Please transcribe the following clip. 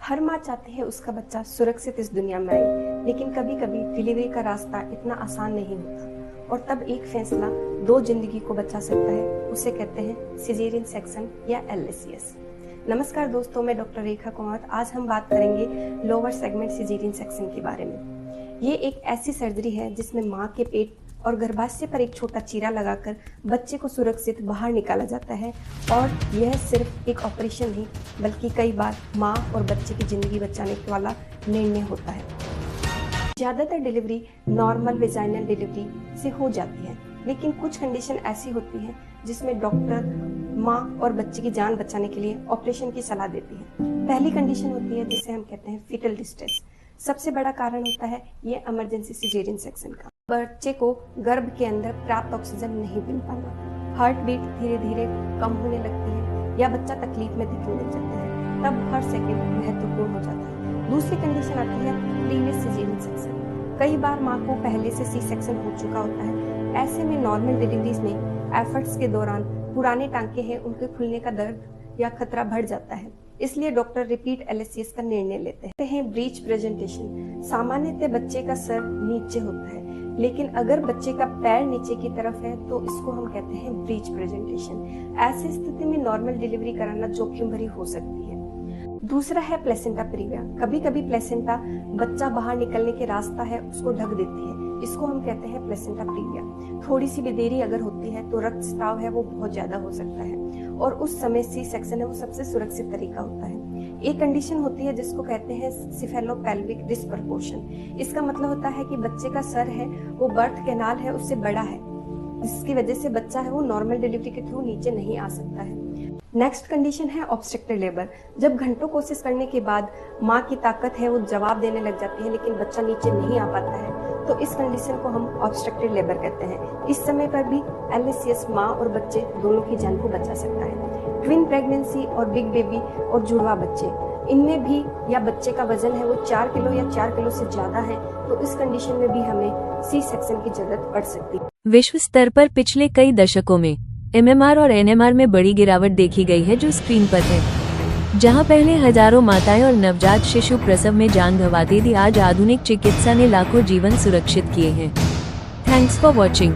हर माँ चाहती है उसका बच्चा सुरक्षित इस दुनिया में आए, लेकिन कभी कभी डिलीवरी का रास्ता इतना आसान नहीं होता और तब एक फैसला दो जिंदगी को बचा सकता है। उसे कहते हैं सिजेरियन सेक्शन या LSCS। नमस्कार दोस्तों, मैं डॉक्टर रेखा कुमार। आज हम बात करेंगे लोअर सेगमेंट सिजेरियन सेक्शन के बारे में। ये एक ऐसी सर्जरी है जिसमें माँ के पेट और गर्भाशय पर एक छोटा चीरा लगाकर बच्चे को सुरक्षित बाहर निकाला जाता है। और यह सिर्फ एक ऑपरेशन नहीं बल्कि कई बार माँ और बच्चे की जिंदगी बचाने वाला निर्णय होता है। ज़्यादातर डिलीवरी नॉर्मल वेजाइनल डिलीवरी से हो जाती है, लेकिन कुछ कंडीशन ऐसी होती है जिसमें डॉक्टर माँ और बच्चे की जान बचाने के लिए ऑपरेशन की सलाह देती है। पहली कंडीशन होती है जिसे हम कहते हैं फीटल डिस्ट्रेस। सबसे बड़ा कारण होता है ये इमरजेंसी सिजेरियन सेक्शन का। बच्चे को गर्भ के अंदर पर्याप्त ऑक्सीजन नहीं मिल पाना, हार्ट बीट धीरे धीरे कम होने लगती है या बच्चा तकलीफ में दिखने लग जाता है, तब हर सेकंड महत्वपूर्ण हो जाता है। दूसरी कंडीशन आती है प्रीवियस सिजेरियन सेक्शन। कई बार माँ को पहले से सी सेक्शन हो चुका होता है। ऐसे में नॉर्मल डिलीवरीज में एफर्ट्स के दौरान पुराने टांके हैं उनके खुलने का दर्द या खतरा बढ़ जाता है, इसलिए डॉक्टर रिपीट LSCS का निर्णय लेते हैं। Breech presentation. सामान्यतः बच्चे का सर नीचे होता है, लेकिन अगर बच्चे का पैर नीचे की तरफ है तो इसको हम कहते हैं ब्रीच प्रेजेंटेशन। ऐसी स्थिति में नॉर्मल डिलीवरी कराना जोखिम भरी हो सकती है। दूसरा है प्लेसेंटा प्रीविया। कभी कभी प्लेसेंटा बच्चा बाहर निकलने के रास्ता है उसको ढक देती है, इसको हम कहते हैं प्लेसेंटा प्रीविया। थोड़ी सी भी देरी अगर होती है तो रक्तस्राव है वो बहुत ज्यादा हो सकता है और उस समय सी सेक्शन है वो सबसे सुरक्षित तरीका होता है। एक कंडीशन होती है जिसको कहते हैं सिफेलोपेल्विक डिस्प्रपोर्शन। इसका मतलब होता है कि बच्चे का सर है वो बर्थ कैनाल है उससे बड़ा है, जिसकी वजह से बच्चा है वो नॉर्मल डिलीवरी के थ्रू नीचे नहीं आ सकता है। नेक्स्ट कंडीशन है ऑब्स्ट्रक्टेड लेबर। जब घंटों कोशिश करने के बाद माँ की ताकत है वो जवाब देने लग जाती है लेकिन बच्चा नीचे नहीं आ पाता है, तो इस कंडीशन को हम ऑब्स्ट्रक्टेड लेबर कहते हैं। इस समय पर भी LSCS माँ और बच्चे दोनों की जान को बचा सकता है। ट्विन प्रेगनेंसी और बिग बेबी और जुड़वा बच्चे, इनमें भी या बच्चे का वजन है वो 4 किलो या 4 किलो से ज्यादा है, तो इस कंडीशन में भी हमें सी सेक्शन की जरूरत पड़ सकती है। विश्व स्तर पर पिछले कई दशकों में MMR और NMR में बड़ी गिरावट देखी गई है, जो स्क्रीन पर है। जहां पहले हजारों माताएं और नवजात शिशु प्रसव में जान गंवाती थी, आज आधुनिक चिकित्सा ने लाखों जीवन सुरक्षित किए हैं। Thanks for watching.